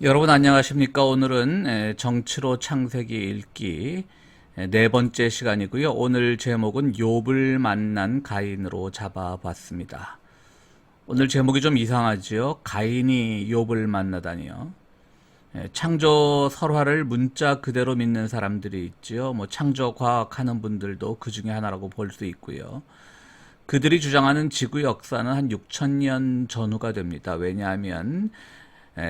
여러분 안녕하십니까? 오늘은 정치로 창세기 읽기 네 번째 시간이고요. 오늘 제목은 욥을 만난 가인으로 잡아봤습니다. 오늘 제목이 좀 이상하지요? 가인이 욥을 만나다니요. 창조 설화를 문자 그대로 믿는 사람들이 있지요. 뭐 창조 과학 하는 분들도 그 중에 하나라고 볼 수 있고요. 그들이 주장하는 지구 역사는 한 6천년 전후가 됩니다. 왜냐하면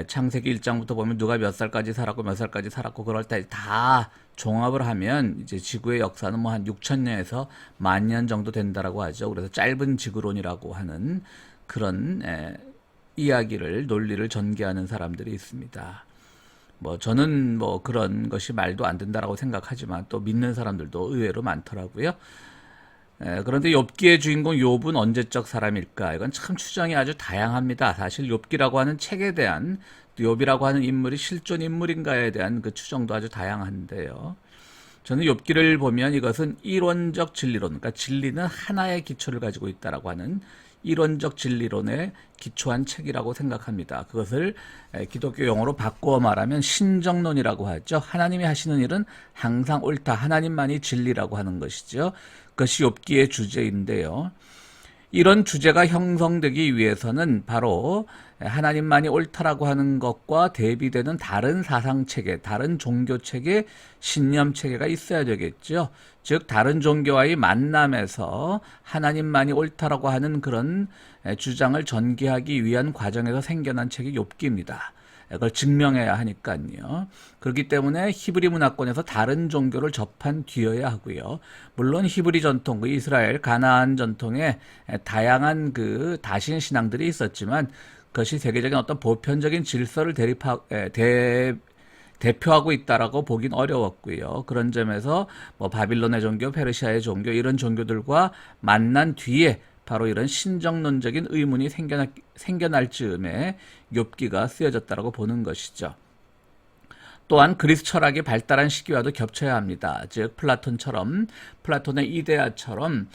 창세기 1장부터 보면 누가 몇 살까지 살았고 몇 살까지 살았고 그럴 때 다 종합을 하면 이제 지구의 역사는 뭐 한 6천년에서 10,000년 정도 된다라고 하죠. 그래서 짧은 지구론이라고 하는 그런 이야기를 논리를 전개하는 사람들이 있습니다. 뭐 저는 뭐 그런 것이 말도 안 된다라고 생각하지만 또 믿는 사람들도 의외로 많더라고요. 그런데 욥기의 주인공 욥은 언제적 사람일까? 이건 참 추정이 아주 다양합니다. 사실 욥기라고 하는 책에 대한 또 욥이라고 하는 인물이 실존 인물인가에 대한 그 추정도 아주 다양한데요. 저는 욥기를 보면 이것은 이론적 진리론, 그러니까 진리는 하나의 기초를 가지고 있다라고 하는 이론적 진리론에 기초한 책이라고 생각합니다. 그것을 기독교 용어로 바꾸어 말하면 신정론이라고 하죠. 하나님이 하시는 일은 항상 옳다. 하나님만이 진리라고 하는 것이죠. 그것이 욥기의 주제인데요. 이런 주제가 형성되기 위해서는 바로 하나님만이 옳다라고 하는 것과 대비되는 다른 사상체계, 다른 종교체계, 신념체계가 있어야 되겠죠. 즉 다른 종교와의 만남에서 하나님만이 옳다라고 하는 그런 주장을 전개하기 위한 과정에서 생겨난 책이 욥기입니다. 그걸 증명해야 하니까요. 그렇기 때문에 히브리 문화권에서 다른 종교를 접한 뒤여야 하고요. 물론 히브리 전통, 그 이스라엘 가나안 전통에 다양한 그 다신 신앙들이 있었지만 그것이 세계적인 어떤 보편적인 질서를 대표하고 있다라고 보긴 어려웠고요. 그런 점에서 뭐 바빌론의 종교, 페르시아의 종교 이런 종교들과 만난 뒤에 바로 이런 신정론적인 의문이 생겨날 즈음에 욥기가 쓰여졌다라고 보는 것이죠. 또한 그리스 철학이 발달한 시기와도 겹쳐야 합니다. 즉 플라톤의 이데아처럼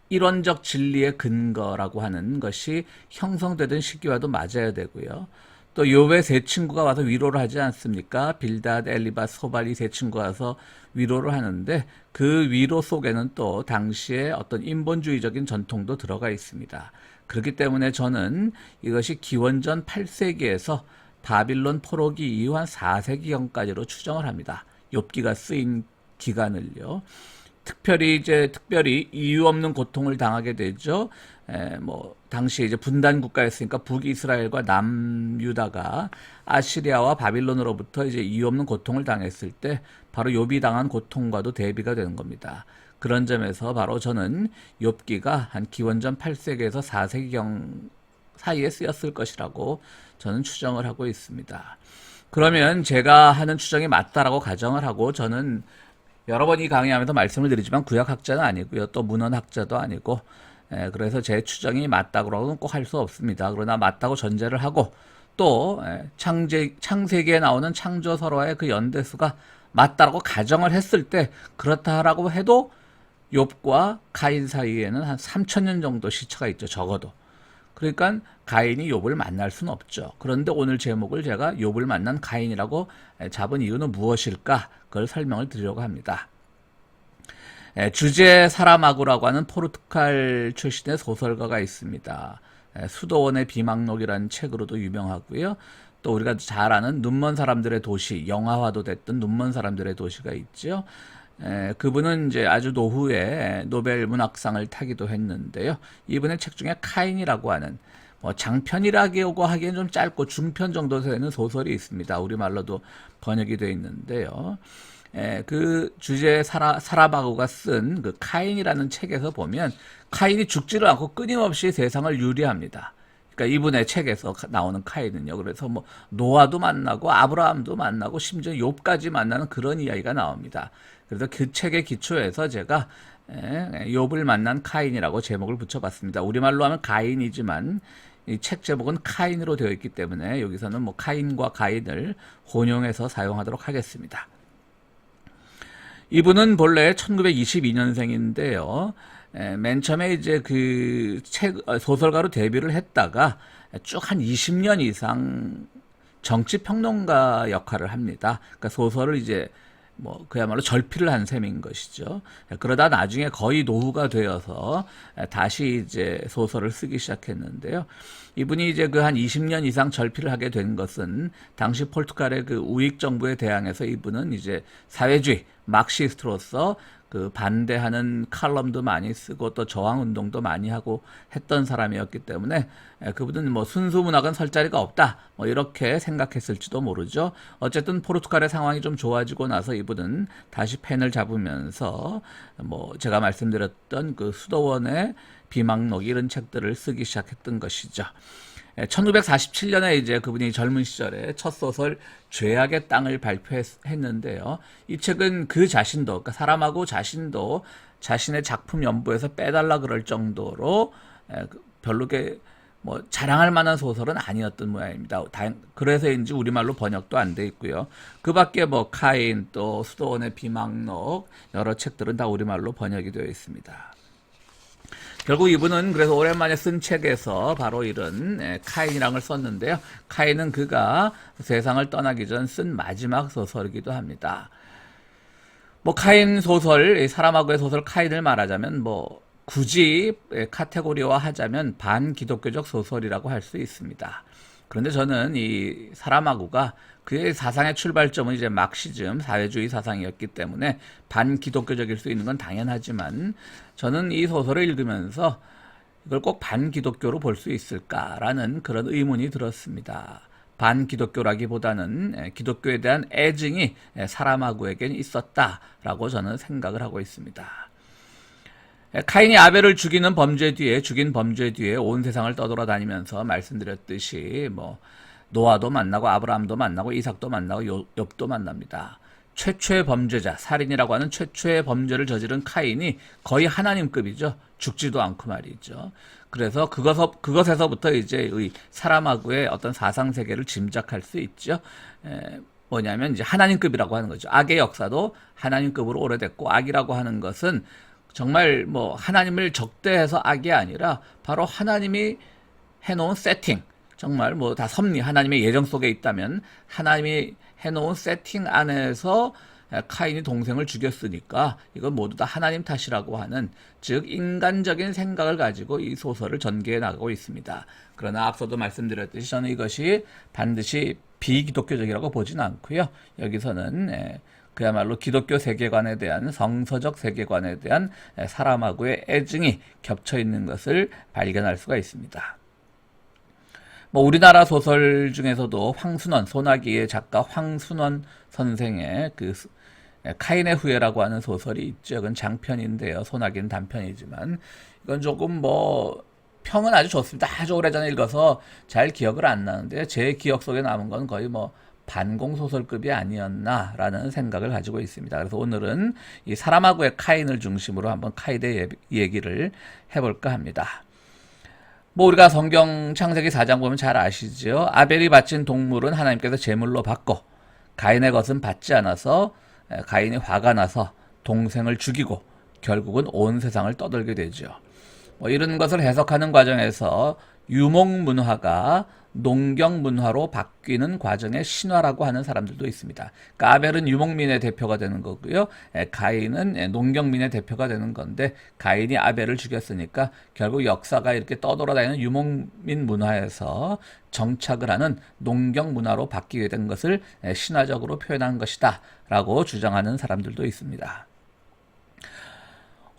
이론적 진리의 근거라고 하는 것이 형성되던 시기와도 맞아야 되고요. 또 욥의 세 친구가 와서 위로를 하지 않습니까? 빌닷, 엘리바, 소발 이 세 친구가 와서 위로를 하는데 그 위로 속에는 또 당시의 어떤 인본주의적인 전통도 들어가 있습니다. 그렇기 때문에 저는 이것이 기원전 8세기에서 바빌론 포로기 이후 한 4세기경까지로 추정을 합니다. 욥기가 쓰인 기간을요. 특별히 이유 없는 고통을 당하게 되죠. 뭐 당시에 이제 분단 국가였으니까 북이스라엘과 남유다가 아시리아와 바빌론으로부터 이제 이유 없는 고통을 당했을 때 바로 욥이 당한 고통과도 대비가 되는 겁니다. 그런 점에서 바로 저는 욥기가 한 기원전 8세기에서 4세기경 사이에 쓰였을 것이라고 저는 추정을 하고 있습니다. 그러면 제가 하는 추정이 맞다라고 가정을 하고 저는 여러 번 이 강의하면서 말씀을 드리지만 구약학자는 아니고요. 또 문헌학자도 아니고 그래서 제 추정이 맞다고는 꼭 할 수 없습니다. 그러나 맞다고 전제를 하고 또 창세기에 나오는 창조설화의 그 연대수가 맞다라고 가정을 했을 때 그렇다라고 해도 욥과 가인 사이에는 한 3,000년 정도 시차가 있죠. 적어도. 그러니까 가인이 욥을 만날 수는 없죠. 그런데 오늘 제목을 제가 욥을 만난 가인이라고 잡은 이유는 무엇일까? 그걸 설명을 드리려고 합니다. 주제 사라마고라고 하는 포르투갈 출신의 소설가가 있습니다. 수도원의 비망록이라는 책으로도 유명하고요. 또 우리가 잘 아는 눈먼 사람들의 도시, 영화화도 됐던 눈먼 사람들의 도시가 있죠. 그분은 이제 아주 노후에 노벨 문학상을 타기도 했는데요. 이분의 책 중에 카인이라고 하는 뭐 장편이라고 하기엔 좀 짧고 중편 정도 되는 소설이 있습니다. 우리말로도 번역이 되어 있는데요. 그 주제 사라바고가 쓴 그 카인이라는 책에서 보면 카인이 죽지를 않고 끊임없이 세상을 유리합니다. 그러니까 이분의 책에서 나오는 카인은요. 그래서 뭐 노아도 만나고 아브라함도 만나고 심지어 욥까지 만나는 그런 이야기가 나옵니다. 그래서 그 책의 기초에서 제가 욥을 만난 카인이라고 제목을 붙여봤습니다. 우리말로 하면 가인이지만 이 책 제목은 카인으로 되어 있기 때문에 여기서는 뭐 카인과 가인을 혼용해서 사용하도록 하겠습니다. 이분은 본래 1922년생인데요. 맨 처음에 이제 그 소설가로 데뷔를 했다가 쭉 한 20년 이상 정치 평론가 역할을 합니다. 그러니까 소설을 이제 뭐 그야말로 절필을 한 셈인 것이죠. 그러다 나중에 거의 노후가 되어서 다시 이제 소설을 쓰기 시작했는데요. 이분이 이제 그 한 20년 이상 절필을 하게 된 것은 당시 포르투갈의 그 우익 정부에 대항해서 이분은 이제 사회주의 막시스트로서 그 반대하는 칼럼도 많이 쓰고 또 저항 운동도 많이 하고 했던 사람이었기 때문에 그분은 뭐 순수 문학은 설 자리가 없다 뭐 이렇게 생각했을지도 모르죠. 어쨌든 포르투갈의 상황이 좀 좋아지고 나서 이분은 다시 펜을 잡으면서 뭐 제가 말씀드렸던 그 수도원의 비망록 이런 책들을 쓰기 시작했던 것이죠. 1947년에 이제 그분이 젊은 시절에 첫 소설 죄악의 땅을 발표했는데요. 이 책은 그 자신도, 그러니까 사람하고 자신도 자신의 작품 연부에서 빼달라 그럴 정도로 별로 뭐 자랑할 만한 소설은 아니었던 모양입니다. 그래서인지 우리말로 번역도 안 돼 있고요. 그 밖에 뭐 카인 또 수도원의 비망록 여러 책들은 다 우리말로 번역이 되어 있습니다. 결국 이분은 그래서 오랜만에 쓴 책에서 바로 이런 카인이라는 걸 썼는데요. 카인은 그가 세상을 떠나기 전 쓴 마지막 소설이기도 합니다. 뭐 카인 소설, 사람하고의 소설 카인을 말하자면 뭐 굳이 카테고리화 하자면 반기독교적 소설이라고 할 수 있습니다. 그런데 저는 이 사람하고가 그의 사상의 출발점은 이제 막시즘, 사회주의 사상이었기 때문에 반기독교적일 수 있는 건 당연하지만 저는 이 소설을 읽으면서 이걸 꼭 반기독교로 볼 수 있을까라는 그런 의문이 들었습니다. 반기독교라기보다는 기독교에 대한 애증이 사람하고에겐 있었다라고 저는 생각을 하고 있습니다. 카인이 아벨을 죽인 범죄 뒤에 온 세상을 떠돌아다니면서 말씀드렸듯이 뭐 노아도 만나고 아브라함도 만나고 이삭도 만나고 욥도 만납니다. 최초의 범죄자, 살인이라고 하는 최초의 범죄를 저지른 카인이 거의 하나님급이죠. 죽지도 않고 말이죠. 그래서 그것에서부터 이제 사람하고의 어떤 사상 세계를 짐작할 수 있죠. 뭐냐면 이제 하나님급이라고 하는 거죠. 악의 역사도 하나님급으로 오래됐고 악이라고 하는 것은 정말 뭐 하나님을 적대해서 악이 아니라 바로 하나님이 해놓은 세팅, 정말 뭐 다 섭리, 하나님의 예정 속에 있다면 하나님이 해놓은 세팅 안에서 카인이 동생을 죽였으니까 이건 모두 다 하나님 탓이라고 하는, 즉 인간적인 생각을 가지고 이 소설을 전개해 나가고 있습니다. 그러나 앞서도 말씀드렸듯이 저는 이것이 반드시 비기독교적이라고 보진 않고요. 여기서는 그야말로 기독교 세계관에 대한, 성서적 세계관에 대한 사람하고의 애증이 겹쳐 있는 것을 발견할 수가 있습니다. 뭐 우리나라 소설 중에서도 황순원, 소나기의 작가 황순원 선생의 그 카인의 후예라고 하는 소설이 있죠. 이건 장편인데요. 소나기는 단편이지만 이건 조금 뭐 평은 아주 좋습니다. 아주 오래전에 읽어서 잘 기억을 안 나는데 제 기억 속에 남은 건 거의 뭐 반공소설급이 아니었나라는 생각을 가지고 있습니다. 그래서 오늘은 이 사람하고의 카인을 중심으로 한번 카인의 얘기를 해볼까 합니다. 뭐 우리가 성경 창세기 4장 보면 잘 아시죠? 아벨이 바친 동물은 하나님께서 제물로 받고 가인의 것은 받지 않아서 가인이 화가 나서 동생을 죽이고 결국은 온 세상을 떠돌게 되죠. 뭐 이런 것을 해석하는 과정에서 유목문화가 농경문화로 바뀌는 과정의 신화라고 하는 사람들도 있습니다. 그러니까 아벨은 유목민의 대표가 되는 거고요. 가인은 농경민의 대표가 되는 건데 가인이 아벨을 죽였으니까 결국 역사가 이렇게 떠돌아다니는 유목민 문화에서 정착을 하는 농경문화로 바뀌게 된 것을 신화적으로 표현한 것이다 라고 주장하는 사람들도 있습니다.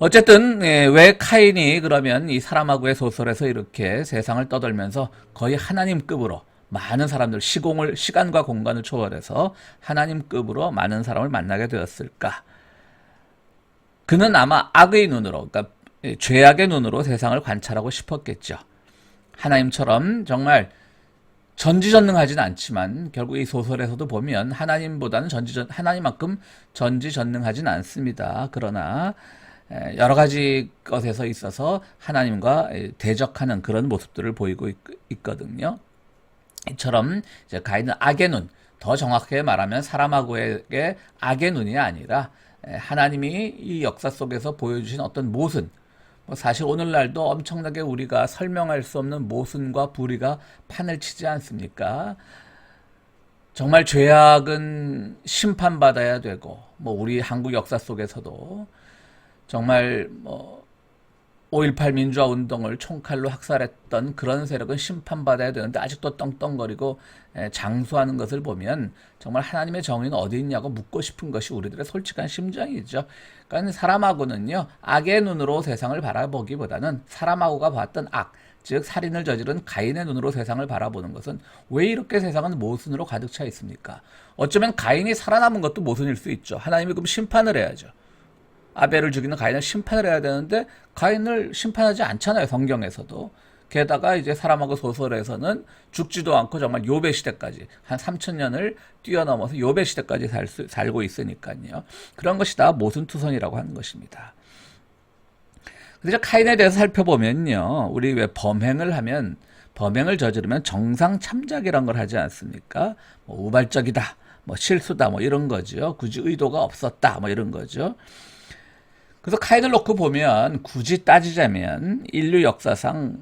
어쨌든 왜 카인이 그러면 이 사람하고의 소설에서 이렇게 세상을 떠돌면서 거의 하나님급으로 많은 사람들, 시간과 공간을 초월해서 하나님급으로 많은 사람을 만나게 되었을까? 그는 아마 악의 눈으로, 그러니까 죄악의 눈으로 세상을 관찰하고 싶었겠죠. 하나님처럼 정말 전지전능하진 않지만 결국 이 소설에서도 보면 하나님만큼 전지전능하진 않습니다. 그러나 여러 가지 것에서 있어서 하나님과 대적하는 그런 모습들을 보이고 있거든요. 이처럼 이제 가인은 악의 눈, 더 정확하게 말하면 사람하고의 악의 눈이 아니라 하나님이 이 역사 속에서 보여주신 어떤 모순, 뭐 사실 오늘날도 엄청나게 우리가 설명할 수 없는 모순과 불의가 판을 치지 않습니까? 정말 죄악은 심판받아야 되고, 뭐 우리 한국 역사 속에서도 정말 5.18 민주화 운동을 총칼로 학살했던 그런 세력은 심판받아야 되는데 아직도 떵떵거리고 장수하는 것을 보면 정말 하나님의 정의는 어디 있냐고 묻고 싶은 것이 우리들의 솔직한 심정이죠. 그러니까 사람하고는요, 악의 눈으로 세상을 바라보기보다는 사람하고가 봤던 악, 즉 살인을 저지른 가인의 눈으로 세상을 바라보는 것은 왜 이렇게 세상은 모순으로 가득 차 있습니까? 어쩌면 가인이 살아남은 것도 모순일 수 있죠. 하나님이 그럼 심판을 해야죠. 아벨을 죽이는 가인을 심판을 해야 되는데 가인을 심판하지 않잖아요, 성경에서도. 게다가 이제 사람하고 소설에서는 죽지도 않고 정말 요배 시대까지 한 3000년을 뛰어넘어서 요배 시대까지 살고 있으니까요. 그런 것이 다 모순투성이라고 하는 것입니다. 그래서 카인에 대해서 살펴보면요, 우리 왜 범행을 저지르면 정상 참작이란 걸 하지 않습니까? 뭐 우발적이다, 뭐 실수다, 뭐 이런 거죠. 굳이 의도가 없었다, 뭐 이런 거죠. 그래서 카인을 놓고 보면 굳이 따지자면 인류 역사상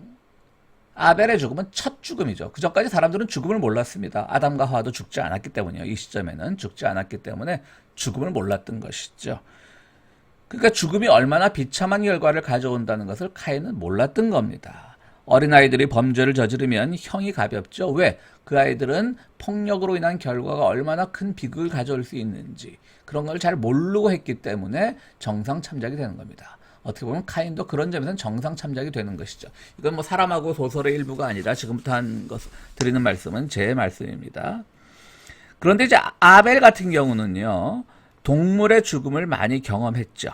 아벨의 죽음은 첫 죽음이죠. 그 전까지 사람들은 죽음을 몰랐습니다. 아담과 하와도 죽지 않았기 때문이요. 이 시점에는 죽지 않았기 때문에 죽음을 몰랐던 것이죠. 그러니까 죽음이 얼마나 비참한 결과를 가져온다는 것을 카인은 몰랐던 겁니다. 어린아이들이 범죄를 저지르면 형이 가볍죠. 왜? 그 아이들은 폭력으로 인한 결과가 얼마나 큰 비극을 가져올 수 있는지 그런 걸 잘 모르고 했기 때문에 정상 참작이 되는 겁니다. 어떻게 보면 카인도 그런 점에서는 정상 참작이 되는 것이죠. 이건 뭐 사람하고 소설의 일부가 아니라 지금부터 드리는 말씀은 제 말씀입니다. 그런데 이제 아벨 같은 경우는요, 동물의 죽음을 많이 경험했죠.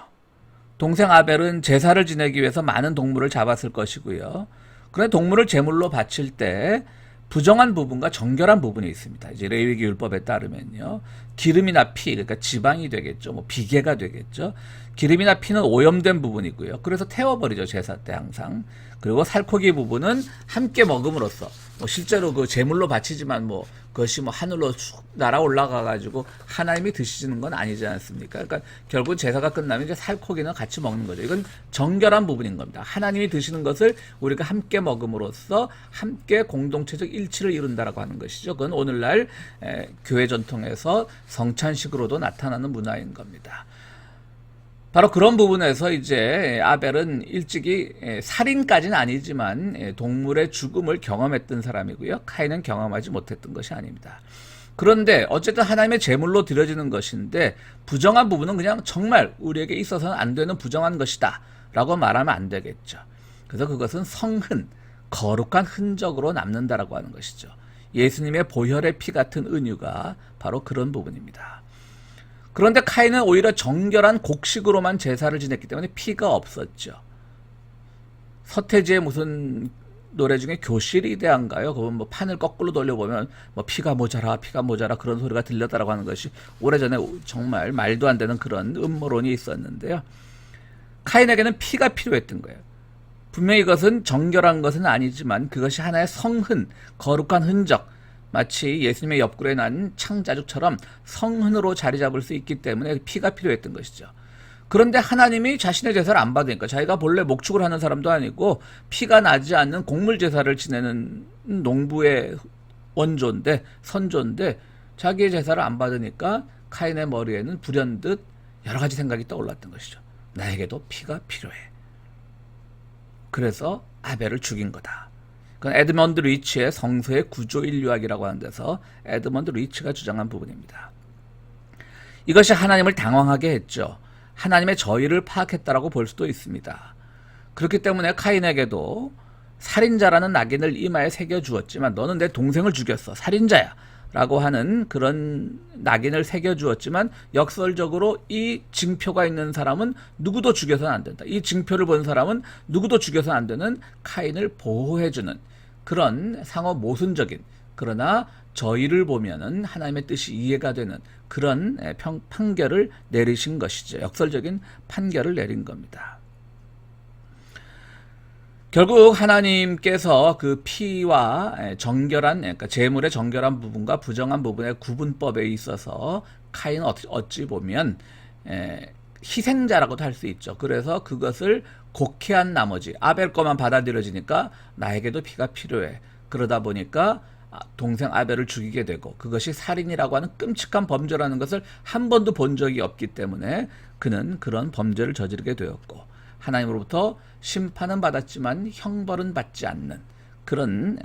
동생 아벨은 제사를 지내기 위해서 많은 동물을 잡았을 것이고요. 그런데 동물을 제물로 바칠 때 부정한 부분과 정결한 부분이 있습니다. 이제 레위기 율법에 따르면요, 기름이나 피, 그러니까 지방이 되겠죠. 뭐 비계가 되겠죠. 기름이나 피는 오염된 부분이고요. 그래서 태워버리죠, 제사 때 항상. 그리고 살코기 부분은 함께 먹음으로써, 뭐 실제로 그 제물로 바치지만 뭐 그것이 뭐 하늘로 쑥 날아 올라가가지고 하나님이 드시는 건 아니지 않습니까? 그러니까 결국 제사가 끝나면 이제 살코기는 같이 먹는 거죠. 이건 정결한 부분인 겁니다. 하나님이 드시는 것을 우리가 함께 먹음으로써 함께 공동체적 일치를 이룬다라고 하는 것이죠. 그건 오늘날 교회 전통에서 성찬식으로도 나타나는 문화인 겁니다. 바로 그런 부분에서 이제 아벨은 일찍이 살인까지는 아니지만 동물의 죽음을 경험했던 사람이고요. 카인은 경험하지 못했던 것이 아닙니다. 그런데 어쨌든 하나님의 제물로 드려지는 것인데 부정한 부분은 그냥 정말 우리에게 있어서는 안 되는 부정한 것이다 라고 말하면 안 되겠죠. 그래서 그것은 성흔, 거룩한 흔적으로 남는다라고 하는 것이죠. 예수님의 보혈의 피 같은 은유가 바로 그런 부분입니다. 그런데 카인은 오히려 정결한 곡식으로만 제사를 지냈기 때문에 피가 없었죠. 서태지의 무슨 노래 중에 교실이대한가요? 그건 뭐 판을 거꾸로 돌려보면 뭐 피가 모자라 그런 소리가 들렸다라고 하는 것이 오래전에 정말 말도 안 되는 그런 음모론이 있었는데요. 카인에게는 피가 필요했던 거예요. 분명히 이것은 정결한 것은 아니지만 그것이 하나의 성흔, 거룩한 흔적, 마치 예수님의 옆구리에 난 창자죽처럼 성흔으로 자리 잡을 수 있기 때문에 피가 필요했던 것이죠. 그런데 하나님이 자신의 제사를 안 받으니까, 자기가 본래 목축을 하는 사람도 아니고 피가 나지 않는 곡물 제사를 지내는 농부의 선조인데 자기의 제사를 안 받으니까 카인의 머리에는 불현듯 여러 가지 생각이 떠올랐던 것이죠. 나에게도 피가 필요해. 그래서 아벨을 죽인 거다. 그건 에드먼드 리치의 성서의 구조 인류학이라고 하는 데서 에드먼드 리치가 주장한 부분입니다. 이것이 하나님을 당황하게 했죠. 하나님의 저의를 파악했다라고 볼 수도 있습니다. 그렇기 때문에 카인에게도 살인자라는 낙인을 이마에 새겨주었지만 너는 내 동생을 죽였어, 살인자야 라고 하는 그런 낙인을 새겨주었지만 역설적으로 이 징표가 있는 사람은 누구도 죽여서는 안 된다. 이 징표를 본 사람은 누구도 죽여서는 안 되는 카인을 보호해주는 그런 상호 모순적인, 그러나 저희를 보면은 하나님의 뜻이 이해가 되는 그런 판결을 내리신 것이죠. 역설적인 판결을 내린 겁니다. 결국 하나님께서 그 피와 정결한, 그러니까 제물의 정결한 부분과 부정한 부분의 구분법에 있어서 카인은 어찌 보면 희생자라고도 할 수 있죠. 그래서 그것을 곡해한 나머지 아벨 거만 받아들여지니까 나에게도 피가 필요해. 그러다 보니까 동생 아벨을 죽이게 되고 그것이 살인이라고 하는 끔찍한 범죄라는 것을 한 번도 본 적이 없기 때문에 그는 그런 범죄를 저지르게 되었고 하나님으로부터 심판은 받았지만 형벌은 받지 않는 그런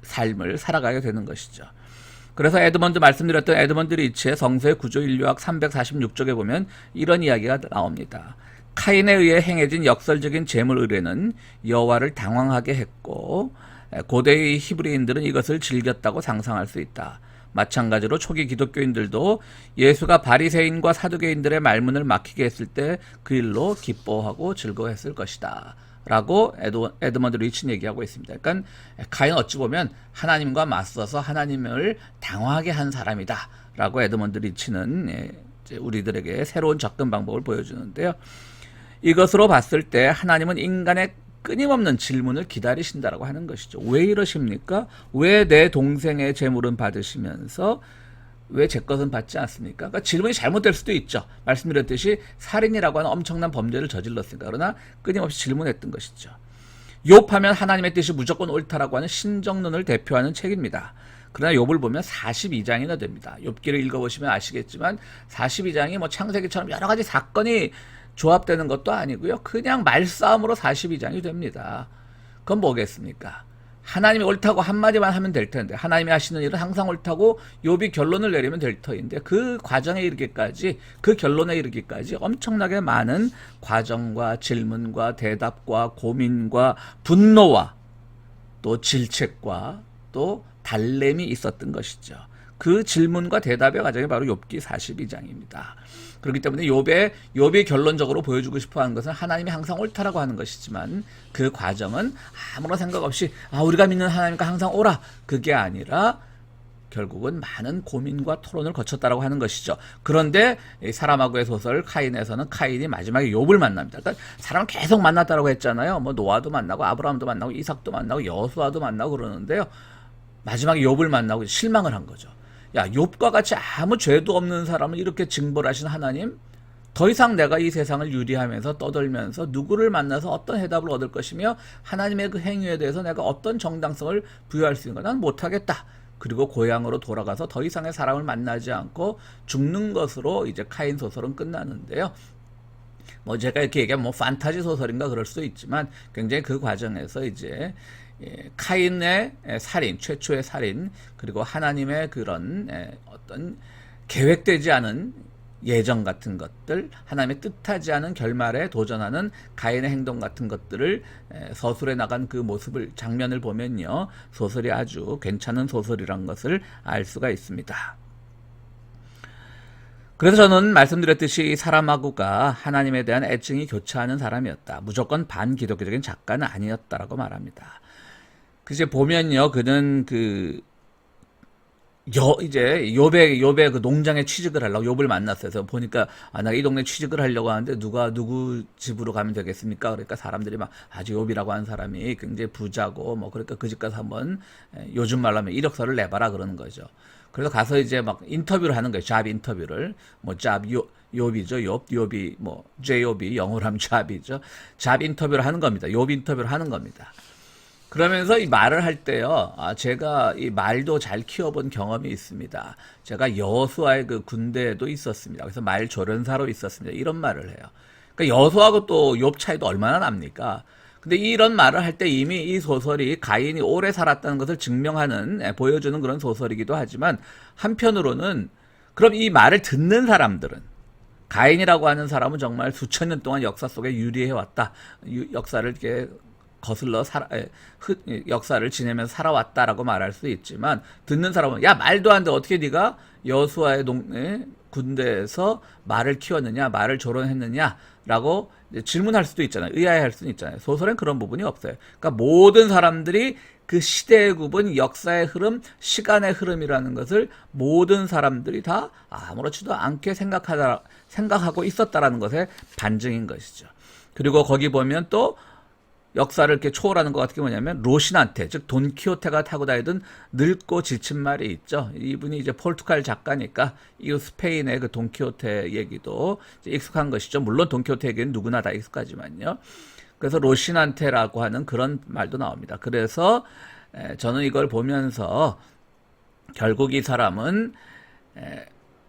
삶을 살아가게 되는 것이죠. 그래서 에드먼드 말씀드렸던 에드먼드 리치의 성서의 구조 인류학 346쪽에 보면 이런 이야기가 나옵니다. 카인에 의해 행해진 역설적인 재물 의뢰는 여호와를 당황하게 했고 고대의 히브리인들은 이것을 즐겼다고 상상할 수 있다. 마찬가지로 초기 기독교인들도 예수가 바리새인과 사두개인들의 말문을 막히게 했을 때 그 일로 기뻐하고 즐거워했을 것이다. 라고 에드먼드 리치는 얘기하고 있습니다. 그러니까 카인 어찌 보면 하나님과 맞서서 하나님을 당황하게 한 사람이다. 라고 에드먼드 리치는 우리들에게 새로운 접근 방법을 보여주는데요. 이것으로 봤을 때 하나님은 인간의 끊임없는 질문을 기다리신다라고 하는 것이죠. 왜 이러십니까? 왜 내 동생의 재물은 받으시면서 왜 제 것은 받지 않습니까? 그러니까 질문이 잘못될 수도 있죠. 말씀드렸듯이 살인이라고 하는 엄청난 범죄를 저질렀으니까. 그러나 끊임없이 질문했던 것이죠. 욥하면 하나님의 뜻이 무조건 옳다라고 하는 신정론을 대표하는 책입니다. 그러나 욥을 보면 42장이나 됩니다. 욥기를 읽어보시면 아시겠지만 42장이 뭐 창세기처럼 여러 가지 사건이 조합되는 것도 아니고요. 그냥 말싸움으로 42장이 됩니다. 그건 뭐겠습니까? 하나님이 옳다고 한마디만 하면 될 텐데 하나님이 하시는 일은 항상 옳다고 욥이 결론을 내리면 될 터인데 그 과정에 이르기까지 그 결론에 이르기까지 엄청나게 많은 과정과 질문과 대답과 고민과 분노와 또 질책과 또 달램이 있었던 것이죠. 그 질문과 대답의 과정이 바로 욥기 42장입니다. 그렇기 때문에 욥이 결론적으로 보여주고 싶어하는 것은 하나님이 항상 옳다라고 하는 것이지만 그 과정은 아무런 생각 없이 우리가 믿는 하나님과 항상 옳아 그게 아니라 결국은 많은 고민과 토론을 거쳤다라고 하는 것이죠. 그런데 사람하고의 소설 카인에서는 카인이 마지막에 욥을 만납니다. 그러니까 사람을 계속 만났다라고 했잖아요. 뭐 노아도 만나고 아브라함도 만나고 이삭도 만나고 여호수아도 만나고 그러는데요. 마지막에 욥을 만나고 실망을 한 거죠. 야, 욥과 같이 아무 죄도 없는 사람을 이렇게 징벌하신 하나님, 더 이상 내가 이 세상을 유리하면서 떠들면서 누구를 만나서 어떤 해답을 얻을 것이며 하나님의 그 행위에 대해서 내가 어떤 정당성을 부여할 수 있는 건 난 못하겠다. 그리고 고향으로 돌아가서 더 이상의 사람을 만나지 않고 죽는 것으로 이제 카인 소설은 끝나는데요. 뭐 제가 이렇게 얘기하면 뭐 판타지 소설인가 그럴 수도 있지만 굉장히 그 과정에서 이제 카인의 살인, 최초의 살인, 그리고 하나님의 그런 어떤 계획되지 않은 예정 같은 것들, 하나님의 뜻하지 않은 결말에 도전하는 가인의 행동 같은 것들을 서술해 나간 그 모습을, 장면을 보면요, 소설이 아주 괜찮은 소설이란 것을 알 수가 있습니다. 그래서 저는 말씀드렸듯이 사라마고가 하나님에 대한 애증이 교차하는 사람이었다. 무조건 반기독교적인 작가는 아니었다라고 말합니다. 이제 보면요, 그는 이제 욥의 그 농장에 취직을 하려고 욥을 만났어요. 그래서 보니까 나 이 동네 취직을 하려고 하는데 누구 집으로 가면 되겠습니까? 그러니까 사람들이 막 아주 욥이라고 하는 사람이 굉장히 부자고 뭐 그러니까 그 집 가서 한번 요즘 말로 하면 이력서를 내봐라 그러는 거죠. 그래서 가서 이제 막 인터뷰를 하는 거예요. 잡 인터뷰를 욥이죠. 욥이 뭐 J-O-B 영어로 하면 잡이죠. 잡 인터뷰를 하는 겁니다. 욥 인터뷰를 하는 겁니다. 그러면서 이 말을 할 때요, 제가 이 말도 잘 키워본 경험이 있습니다. 제가 여호수아의 그 군대에도 있었습니다. 그래서 말 조련사로 있었습니다. 이런 말을 해요. 그러니까 여호수아하고 또 욥 차이도 얼마나 납니까? 근데 이런 말을 할 때 이미 이 소설이 가인이 오래 살았다는 것을 증명하는, 보여주는 그런 소설이기도 하지만, 한편으로는 그럼 이 말을 듣는 사람들은, 가인이라고 하는 사람은 정말 수천 년 동안 역사 속에 유리해왔다. 역사를 이렇게 거슬러 역사를 지내면서 살아왔다라고 말할 수 있지만, 듣는 사람은 야, 말도 안 돼. 어떻게 네가 여호수아의 군대에서 말을 키웠느냐, 말을 조련했느냐라고 질문할 수도 있잖아요. 의아해할 수는 있잖아요. 소설엔 그런 부분이 없어요. 그러니까 모든 사람들이 그 시대의 구분, 역사의 흐름, 시간의 흐름이라는 것을 모든 사람들이 다 아무렇지도 않게 생각하고 있었다라는 것의 반증인 것이죠. 그리고 거기 보면 또 역사를 이렇게 초월하는 것 같은 게 뭐냐면 로시난테, 즉 돈키호테가 타고 다니던 늙고 지친 말이 있죠. 이분이 이제 포르투갈 작가니까 이 스페인의 그 돈키호테 얘기도 익숙한 것이죠. 물론 돈키호테 얘기는 누구나 다 익숙하지만요. 그래서 로시난테라고 하는 그런 말도 나옵니다. 그래서 저는 이걸 보면서 결국 이 사람은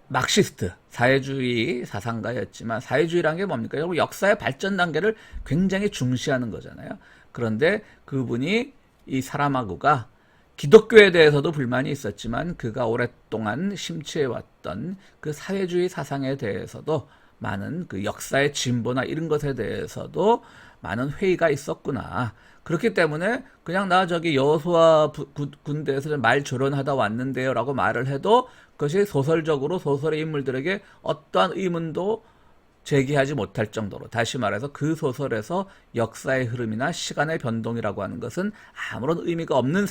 막시스트, 사회주의 사상가였지만 사회주의란 게 뭡니까? 결국 역사의 발전 단계를 굉장히 중시하는 거잖아요. 그런데 그분이 이 사라마고가 기독교에 대해서도 불만이 있었지만 그가 오랫동안 심취해왔던 그 사회주의 사상에 대해서도 많은 그 역사의 진보나 이런 것에 대해서도 많은 회의가 있었구나. 그렇기 때문에 그냥 나 저기 여호수아 군대에서 말 조련하다 왔는데요 라고 말을 해도 그것이 소설적으로 소설의 인물들에게 어떠한 의문도 제기하지 못할 정도로, 다시 말해서 그 소설에서 역사의 흐름이나 시간의 변동이라고 하는 것은 아무런 의미가 없는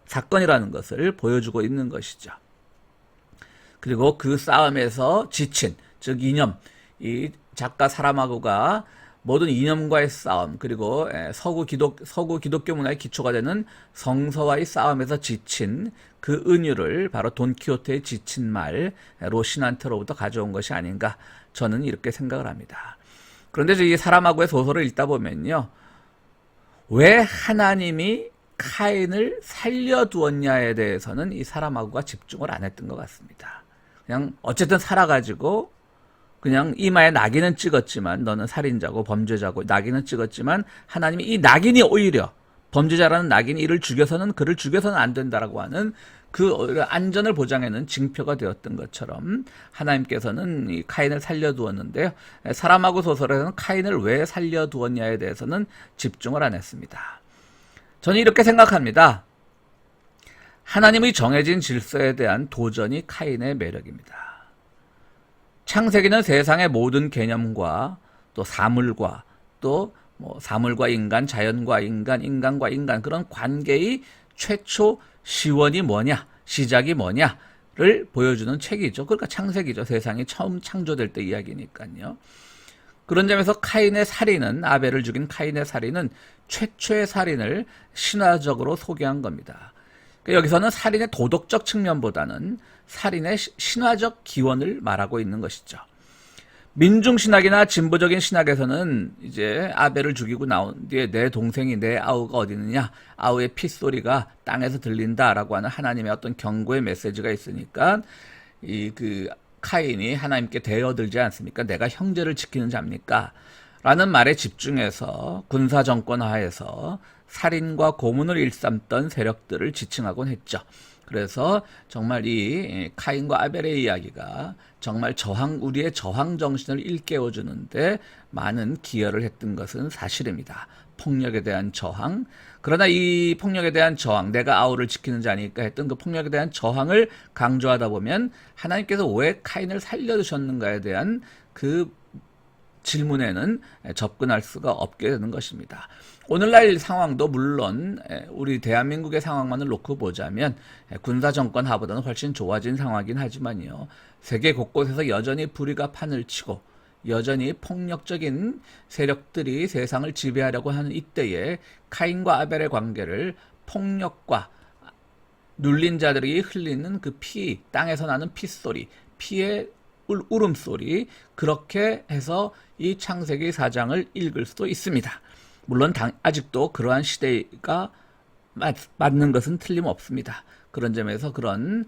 사건이라는 것을 보여주고 있는 것이죠. 그리고 그 싸움에서 지친, 즉 이념, 이 작가 사라마고가 모든 이념과의 싸움, 그리고 서구 기독교 문화의 기초가 되는 성서와의 싸움에서 지친 그 은유를 바로 돈키호테의 지친 말 로시난테로부터 가져온 것이 아닌가, 저는 이렇게 생각을 합니다. 그런데 이 사라마고의 소설을 읽다 보면요, 왜 하나님이 카인을 살려두었냐에 대해서는 이 사라마고가 집중을 안 했던 것 같습니다. 그냥 어쨌든 살아가지고 그냥 이마에 낙인은 찍었지만 너는 살인자고 범죄자고 낙인은 찍었지만 하나님이 이 낙인이 오히려 범죄자라는 낙인이 그를 죽여서는 안 된다라고 하는 그 안전을 보장하는 징표가 되었던 것처럼 하나님께서는 이 카인을 살려두었는데요. 사라마고 소설에서는 카인을 왜 살려두었냐에 대해서는 집중을 안 했습니다. 저는 이렇게 생각합니다. 하나님의 정해진 질서에 대한 도전이 카인의 매력입니다. 창세기는 세상의 모든 개념과 또 사물과 또 사물과 인간, 자연과 인간, 인간과 인간 그런 관계의 최초 시원이 뭐냐, 시작이 뭐냐를 보여주는 책이죠. 그러니까 창세기죠. 세상이 처음 창조될 때 이야기니까요. 그런 점에서 카인의 살인은, 아벨을 죽인 카인의 살인은 최초의 살인을 신화적으로 소개한 겁니다. 여기서는 살인의 도덕적 측면보다는 살인의 신화적 기원을 말하고 있는 것이죠. 민중신학이나 진보적인 신학에서는 이제 아벨을 죽이고 나온 뒤에 내 동생이, 내 아우가 어디 있느냐, 아우의 핏소리가 땅에서 들린다라고 하는 하나님의 어떤 경고의 메시지가 있으니까 그 카인이 하나님께 대어들지 않습니까? 내가 형제를 지키는 자입니까? 라는 말에 집중해서 군사정권 하에서 살인과 고문을 일삼던 세력들을 지칭하곤 했죠. 그래서 정말 이 카인과 아벨의 이야기가 정말 우리의 저항 정신을 일깨워주는데 많은 기여를 했던 것은 사실입니다. 폭력에 대한 저항. 그러나 이 폭력에 대한 저항, 내가 아우를 지키는 자니까 했던 그 폭력에 대한 저항을 강조하다 보면 하나님께서 왜 카인을 살려두셨는가에 대한 그 질문에는 접근할 수가 없게 되는 것입니다. 오늘날 상황도 물론 우리 대한민국의 상황만을 놓고 보자면 군사정권 하보다는 훨씬 좋아진 상황이긴 하지만요. 세계 곳곳에서 여전히 불의가 판을 치고 여전히 폭력적인 세력들이 세상을 지배하려고 하는 이때에 카인과 아벨의 관계를 폭력과 눌린 자들이 흘리는 그 피, 땅에서 나는 핏소리, 피의 울음소리, 그렇게 해서 이 창세기 4장을 읽을 수도 있습니다. 물론 아직도 그러한 시대가 맞는 것은 틀림없습니다. 그런 점에서 그런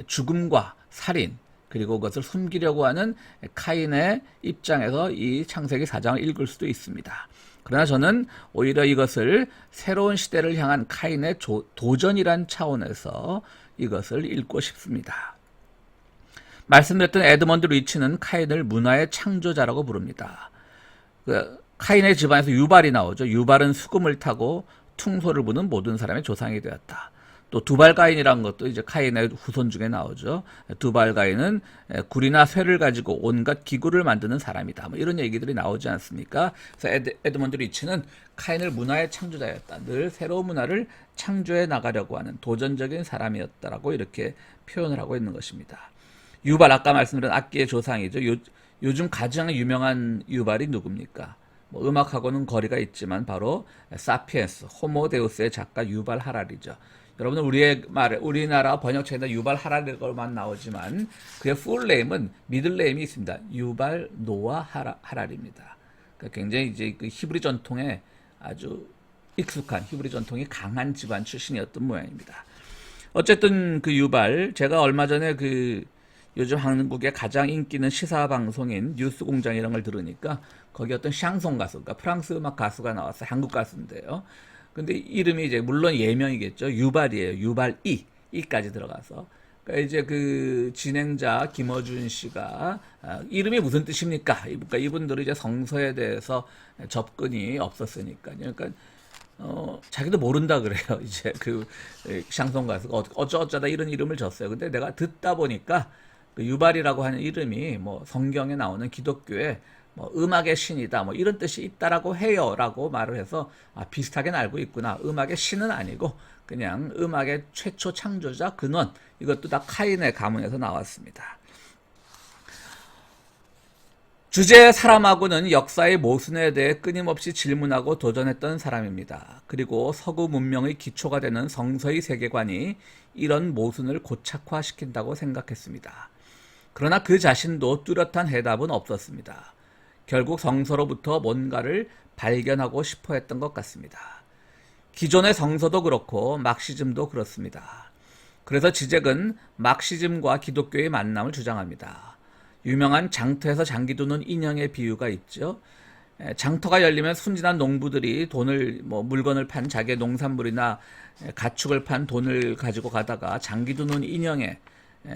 죽음과 살인, 그리고 그것을 숨기려고 하는 카인의 입장에서 이 창세기 4장을 읽을 수도 있습니다. 그러나 저는 오히려 이것을 새로운 시대를 향한 카인의 도전이란 차원에서 이것을 읽고 싶습니다. 말씀드렸던 에드먼드 리치는 카인을 문화의 창조자라고 부릅니다. 카인의 집안에서 유발이 나오죠. 유발은 수금을 타고 퉁소를 부는 모든 사람의 조상이 되었다. 또 두발가인이라는 것도 이제 카인의 후손 중에 나오죠. 두발가인은 굴이나 쇠를 가지고 온갖 기구를 만드는 사람이다. 뭐 이런 얘기들이 나오지 않습니까? 그래서 에드먼드 리치는 카인을 문화의 창조자였다. 늘 새로운 문화를 창조해 나가려고 하는 도전적인 사람이었다라고 이렇게 표현을 하고 있는 것입니다. 유발, 아까 말씀드린 악기의 조상이죠. 요즘 가장 유명한 유발이 누굽니까? 음악하고는 거리가 있지만 바로 사피엔스, 호모데우스의 작가 유발 하라리죠. 여러분은 우리나라 번역체에는 유발 하라리만 나오지만 그의 풀네임은 미들네임이 있습니다. 유발 노아 하라리입니다. 그러니까 굉장히 이제 그 히브리 전통에 아주 익숙한, 히브리 전통이 강한 집안 출신이었던 모양입니다. 어쨌든 그 유발, 제가 얼마 전에 그 요즘 한국의 가장 인기 있는 시사 방송인 뉴스공장 이런 걸 들으니까 거기 어떤 샹송 가수, 그러니까 프랑스 음악 가수가 나왔어요. 한국 가수인데요. 근데 이름이 이제 물론 예명이겠죠. 유발이에요. 유발이 이까지 들어가서. 그러니까 이제 그 진행자 김어준 씨가 이름이 무슨 뜻입니까? 그러니까 이분들이 이제 성서에 대해서 접근이 없었으니까요. 그러니까 자기도 모른다 그래요. 이제 그 샹송 가수가 어쩌다 이런 이름을 줬어요. 근데 내가 듣다 보니까 그 유발이라고 하는 이름이 뭐 성경에 나오는 기독교의 뭐 음악의 신이다 뭐 이런 뜻이 있다라고 해요라고 말을 해서 비슷하게는 알고 있구나. 음악의 신은 아니고 그냥 음악의 최초 창조자 근원, 이것도 다 카인의 가문에서 나왔습니다. 주제 사람하고는 역사의 모순에 대해 끊임없이 질문하고 도전했던 사람입니다. 그리고 서구 문명의 기초가 되는 성서의 세계관이 이런 모순을 고착화시킨다고 생각했습니다. 그러나 그 자신도 뚜렷한 해답은 없었습니다. 결국 성서로부터 뭔가를 발견하고 싶어 했던 것 같습니다. 기존의 성서도 그렇고 막시즘도 그렇습니다. 그래서 지젝은 막시즘과 기독교의 만남을 주장합니다. 유명한 장터에서 장기 두는 인형의 비유가 있죠. 장터가 열리면 순진한 농부들이 물건을 판 자기의 농산물이나 가축을 판 돈을 가지고 가다가 장기 두는 인형에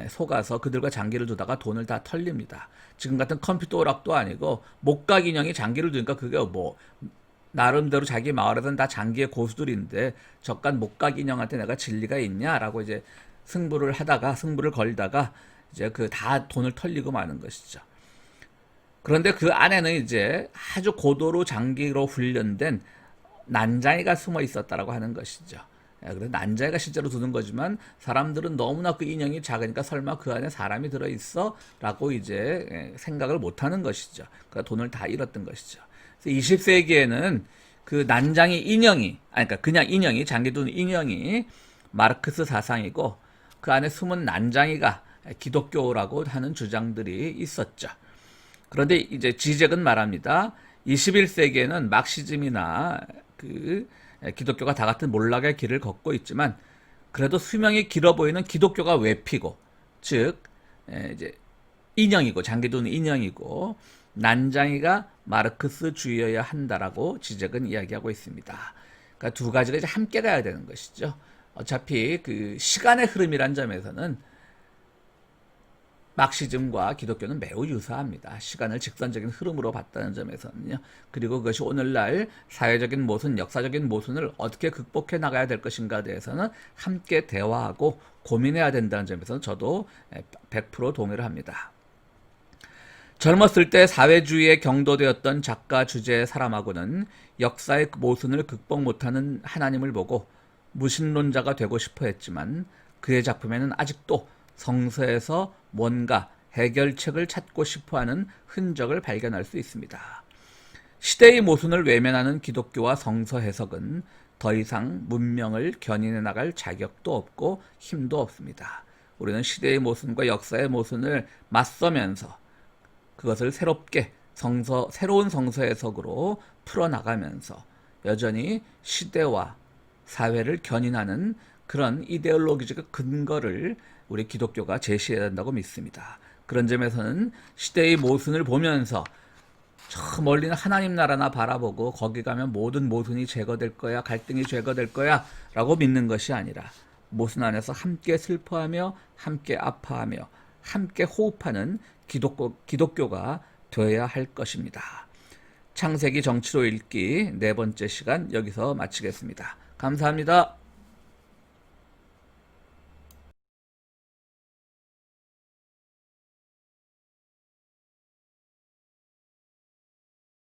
속아서 그들과 장기를 두다가 돈을 다 털립니다. 지금 같은 컴퓨터 오락도 아니고 목각 인형이 장기를 두니까 그게 뭐 나름대로 자기 마을에서는 다 장기의 고수들인데 저간 목각 인형한테 내가 진리가 있냐라고 이제 승부를 걸다가 이제 그 다 돈을 털리고 마는 것이죠. 그런데 그 안에는 이제 아주 고도로 장기로 훈련된 난장이가 숨어 있었다라고 하는 것이죠. 그래서 난장이가 실제로 두는 거지만 사람들은 너무나 그 인형이 작으니까 설마 그 안에 사람이 들어있어? 라고 이제 생각을 못하는 것이죠. 그러니까 돈을 다 잃었던 것이죠. 그래서 20세기에는 그 난장이 인형이, 그러니까 그냥 인형이, 장기 두는 인형이 마르크스 사상이고 그 안에 숨은 난장이가 기독교라고 하는 주장들이 있었죠. 그런데 이제 지젝은 말합니다. 21세기에는 막시즘이나 그 기독교가 다 같은 몰락의 길을 걷고 있지만 그래도 수명이 길어 보이는 기독교가 외피고, 즉 이제 인형이고 장기 두는 인형이고 난장이가 마르크스주의여야 한다라고 지젝은 이야기하고 있습니다. 그러니까 두 가지가 이제 함께 가야 되는 것이죠. 어차피 그 시간의 흐름이란 점에서는 막시즘과 기독교는 매우 유사합니다. 시간을 직선적인 흐름으로 봤다는 점에서는요. 그리고 그것이 오늘날 사회적인 모순, 역사적인 모순을 어떻게 극복해 나가야 될 것인가에 대해서는 함께 대화하고 고민해야 된다는 점에서는 저도 100% 동의를 합니다. 젊었을 때 사회주의에 경도되었던 작가 주제의 사람하고는 역사의 모순을 극복 못하는 하나님을 보고 무신론자가 되고 싶어 했지만 그의 작품에는 아직도 성서에서 뭔가 해결책을 찾고 싶어하는 흔적을 발견할 수 있습니다. 시대의 모순을 외면하는 기독교와 성서 해석은 더 이상 문명을 견인해 나갈 자격도 없고 힘도 없습니다. 우리는 시대의 모순과 역사의 모순을 맞서면서 그것을 새롭게 새로운 성서 해석으로 풀어나가면서 여전히 시대와 사회를 견인하는 그런 이데올로기적 근거를 우리 기독교가 제시해야 된다고 믿습니다. 그런 점에서는 시대의 모순을 보면서 저 멀리는 하나님 나라나 바라보고 거기 가면 모든 모순이 제거될 거야, 갈등이 제거될 거야 라고 믿는 것이 아니라 모순 안에서 함께 슬퍼하며 함께 아파하며 함께 호흡하는 기독교가 되어야 할 것입니다. 창세기 정치로 읽기 4번째 시간 여기서 마치겠습니다. 감사합니다.